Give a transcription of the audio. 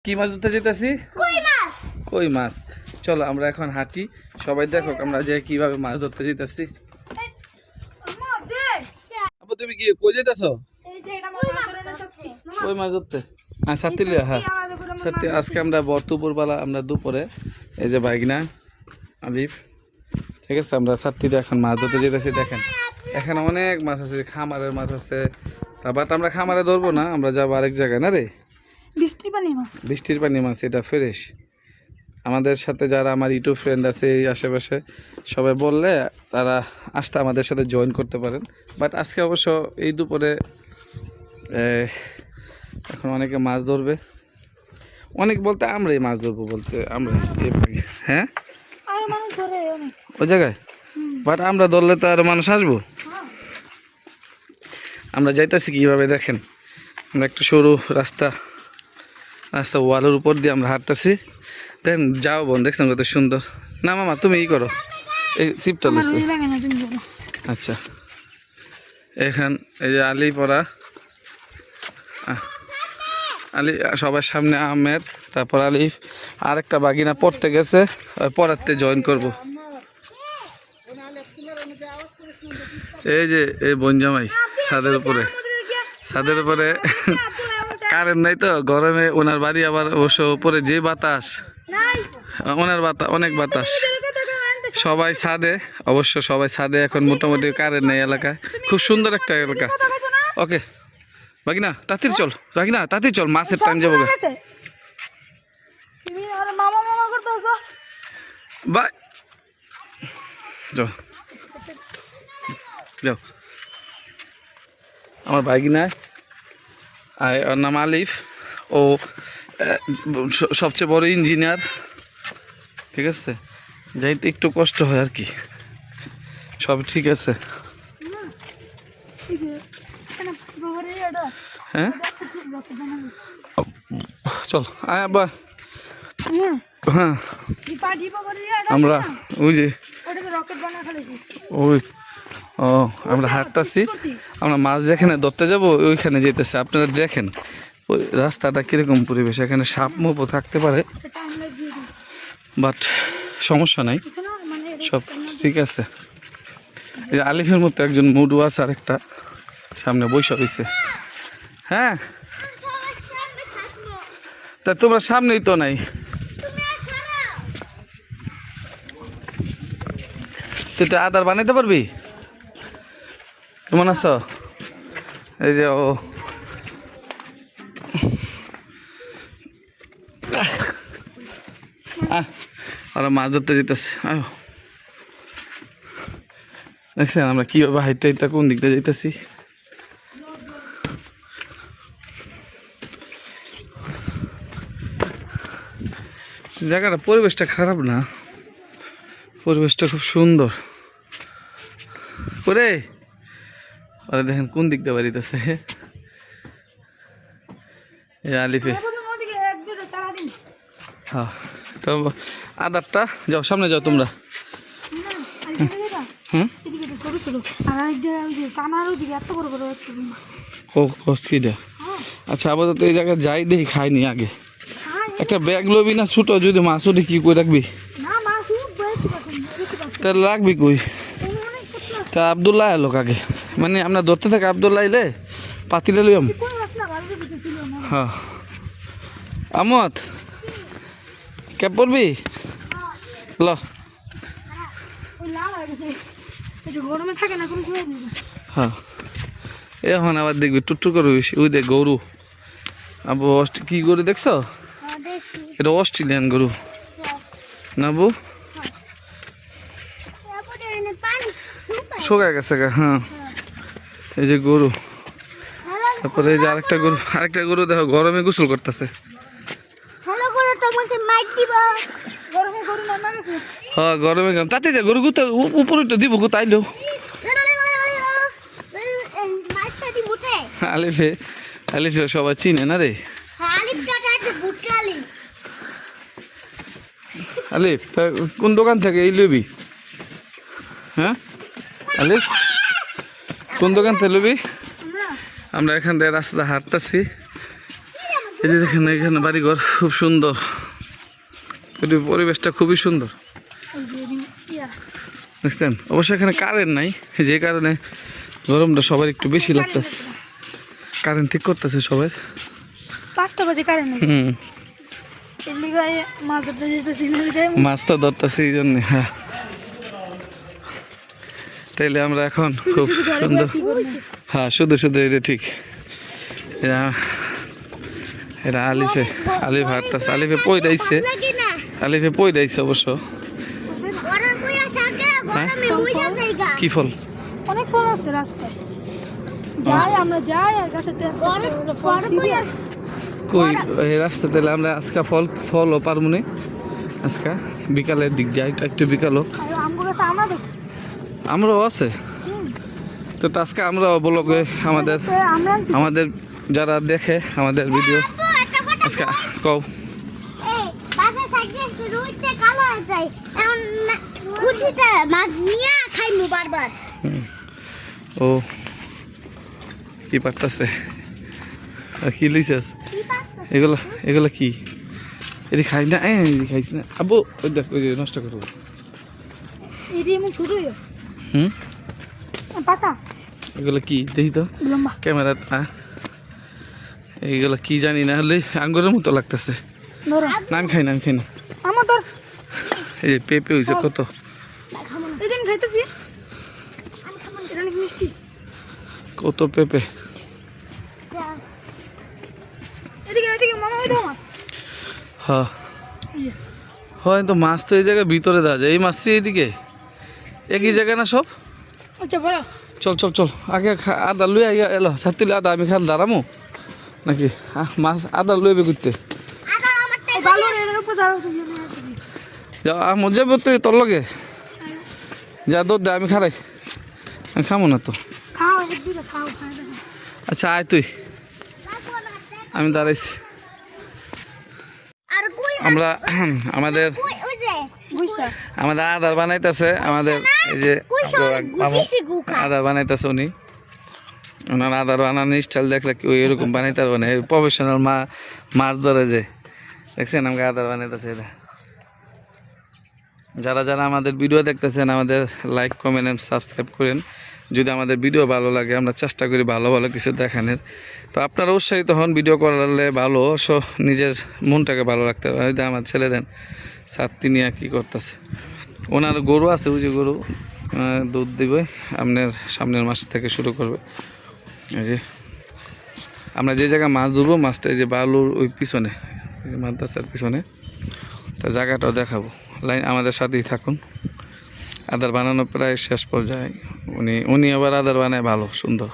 কি মাছ ধরতে যেতেছি? কই মাছ। চলো আমরা এখন হাঁটি, সবাই দেখো আমরা যে কিভাবে মাছ ধরতে যেতেছি। আপু তুমি কি কই যেতেছো? কই মাছ ধরতে? হ্যাঁ ছাত্রী লিয়া, হ্যাঁ ছাত্রী। আজকে আমরা দুপুরবেলা আমরা দুপুরে এই যে বাইগনা আলিফ, ঠিক আছে, আমরা ছাত্রীরা এখন মাছ ধরতে যেতেছি। দেখেন এখানে অনেক মাছ আছে, খামারের মাছ আছে, বাট আমরা খামারে ধরবো না, আমরা যাবো আরেক জায়গায়। না রে, বৃষ্টির পানি মাছ, এটা ফ্রেশ। আমাদের সাথে যারা আমার ইউটিউব ফ্রেন্ড আছে এই আশেপাশে সবাই বললে তারা আসতে আমাদের সাথে জয়েন করতে পারেন। বাট আজকে অবশ্য এই দুপুরে এখন অনেকে মাছ ধরবে, অনেক বলতে আমরাই মাছ ধরবো, বলতে আমরা। হ্যাঁ ওই জায়গায়, বাট আমরা ধরলে তো আরো মানুষ আসবো। আমরা যাইতেছি কিভাবে দেখেন, আমরা একটা সরু রাস্তা ওয়ালের উপর দিয়ে আমরা হাঁটতেছি। দেখেন যাও বোন, দেখছেন কত সুন্দর না? মামা তুমি ই করো, এই সিপটা লিখতে। আচ্ছা এখান এই যে আলি পড়া, আলি সবার সামনে আহমেদ, তারপর আলিফ, আরেকটা বাগিনা পড়তে গেছে, পড়াতে জয়েন করব। এই যে এই বনজামাই ছাদের উপরে কারেন্ট নাই তো গরমে, ওনার বাড়ি আবার অবশ্য উপরে যে বাতাস, অনেক বাতাস, সবাই ছাদে, অবশ্য সবাই ছাদে এখন, মোটামুটি কারেন্ট নেই এলাকায়। খুব সুন্দর একটা এলাকা। ওকে বাগিনা তাড়াতাড়ি চল, বাগিনা তাড়াতাড়ি চল, মাছের টাইম যাবো। বাই যাও যাও। আমার বাগিনা ওর নাম আলিফ, ও সবচেয়ে বড় ইঞ্জিনিয়ার, ঠিক আছে, যাইতে একটু কষ্ট হয় আর কি, সব ঠিক আছে। হ্যাঁ চল আব্বা। হ্যাঁ আমরা ওই যে ওই আমরা হাঁটতেছি, আমরা মাছ যেখানে ধরতে যাবো ওইখানে যেতেছে। আপনারা দেখেন ওই রাস্তাটা কিরকম পরিবেশ, এখানে সাপ মুপও থাকতে পারে, বাট সমস্যা নাই, সব ঠিক আছে। এই আলিফের মতো একজন মুডু আছে, আরেকটা সামনে বৈশা হয়েছে। হ্যাঁ তা তোমরা সামনেই তো নাই, তুই তো আদার বানাইতে পারবি? কেমন আছো? এই যে ও ওরা মাছ ধরতে যেতেছে। দেখছেন আমরা কিভাবে হাইটে কোন দিক দিয়ে যেতেছি। জায়গাটা পরিবেশটা খারাপ না, পরিবেশটা খুব সুন্দর করে। ওরা দেখেন কোন দিক দিয়ে বাড়িতেছে আলিফে। হ্যাঁ তো আদারটা যাও, সামনে যাও তোমরা। হ্যাঁ আচ্ছা আপাতত এই জায়গায় যাই, দেখি খাইনি আগে। একটা ব্যাগ লবি না ছোট, যদি মাছ ওঠে কি কই রাখবি? তাহলে রাখবি কই? তা আবদুল্লাহ এলো আগে, মানে আমরা ধরতে থাকি আবদুল্লাহ এলে পাতিলে লইম। হ্যাঁ আমত ক্যাপ পরবি? ল হ্যাঁ এখন আবার দেখবি টুকটুক করে ওই দেখ গরু, আবু কি গরু দেখছো? এটা অস্ট্রেলিয়ান গরু না বউ, শোকা গেছে। হ্যাঁ এই যে গরু, তারপরে এই যে আরেকটা গরু দেখো গরমে গোসল করতেছে। হ্যাঁ গরমে তাতে যা গরু গুতা উপরে দিব গুতাইলো। আলিফে সবাই চিনে না রে। আলিফ কোন দোকান থেকে এই লবি? হ্যাঁ আলিফ কোন দোকান থেকে লবি? আমরা এখান থেকে রাস্তাটা হাঁটতেছি, এই যে দেখেন এখানে বাড়িঘর খুব সুন্দর, পরিবেশটা খুবই সুন্দর দেখছেন। অবশ্য এখানে কারেন্ট নাই, যে কারণে গরমটা সবার একটু বেশি লাগতেছে। কারেন্ট ঠিক করতেছে সবাই, 5টা বাজে কারেন্ট নেই। মাছটা ধরতেছে এই জন্য। হ্যাঁ, তাইলে আমরা এখন খুব সুন্দর, হ্যাঁ শুধু শুধু এটা ঠিক। এটা আলিফ হাঁটতেছে, আলিফে পইডাইছে অবশ্য। হ্যাঁ? কি ফল? অনেক ফল আছে রাস্তায়, আমরা যাই আর গাছেতে কই এই রাস্তা তাহলে আমরা আজকে ফলও পারবো না। আজকে বিকালের দিক যাই, একটু বিকালও আমরাও আছে তো। আজকে আমরা ব্লগে আমাদের যারা দেখে আমাদের ভিডিও আজকে কও ও কি পারতাছে কি লইছাস এগুলা কি এদি খাই না, খাইছি না আব্বু, ওই দেখ ওই নষ্ট করবো। এগুলো কি দেখি তো ক্যামেরা, এইগুলা কি জানি না, হলে আঙ্গুরের মতো লাগতেছে। নাম খাই না এই যে পেঁপে হয়েছে কত, কত পেঁপে। হয় তো মাছ তো এই জায়গায় ভিতরে দেওয়া যায়, এই মাছটি এইদিকে একই জায়গায় না সব। চল চল চল আগে আদা লুই এলো ছাত্রী আদা আমি খাল দাঁড়ামো নাকি মাছ আদা লুইবে ঘুরতে মজা তুই তোর লগে যা দুধ দে, আমি খারাই, আমি খামো না তো। আচ্ছা আয় তুই, আমি দাঁড়াইছি। আমরা আমাদের আদার বানাইতেছে, আমাদের এই যে আদার বানাইতেছে উনি, ওনার আদার বানানোর স্টাইল দেখলে কি ওই এরকম বানাইতে পারবে না, প্রফেশনাল মাছ ধরে যে দেখছেন আমাকে আদার বানাইতেছে। এটা যারা যারা আমাদের ভিডিও দেখতেছেন আমাদের লাইক কমেন্ট এন্ড সাবস্ক্রাইব করেন। যদি আমাদের ভিডিও ভালো লাগে আমরা চেষ্টা করি ভালো ভালো কিছু দেখানোর, তো আপনারা উৎসাহিত হন ভিডিও করলে ভালো, নিজের মনটাকে ভালো রাখতে হবে। আমার ছেলে দেন ছাত্রী নিয়ে কী করতেছে, ওনার গরু আছে, ওই যে গরু দুধ দিবে আপনার সামনের মাস থেকে শুরু করবে। এই যে আমরা যে জায়গায় মাছ ধরবো, মাছটা এই যে বালুর ওই পিছনে মাদ্রাসার পিছনে, তা জায়গাটাও দেখাবো। লাইন আমাদের সাথেই থাকুন। আদার বানানো প্রায় শেষ পর্যায়ে, উনি আবার আদার বানায় ভালো সুন্দর।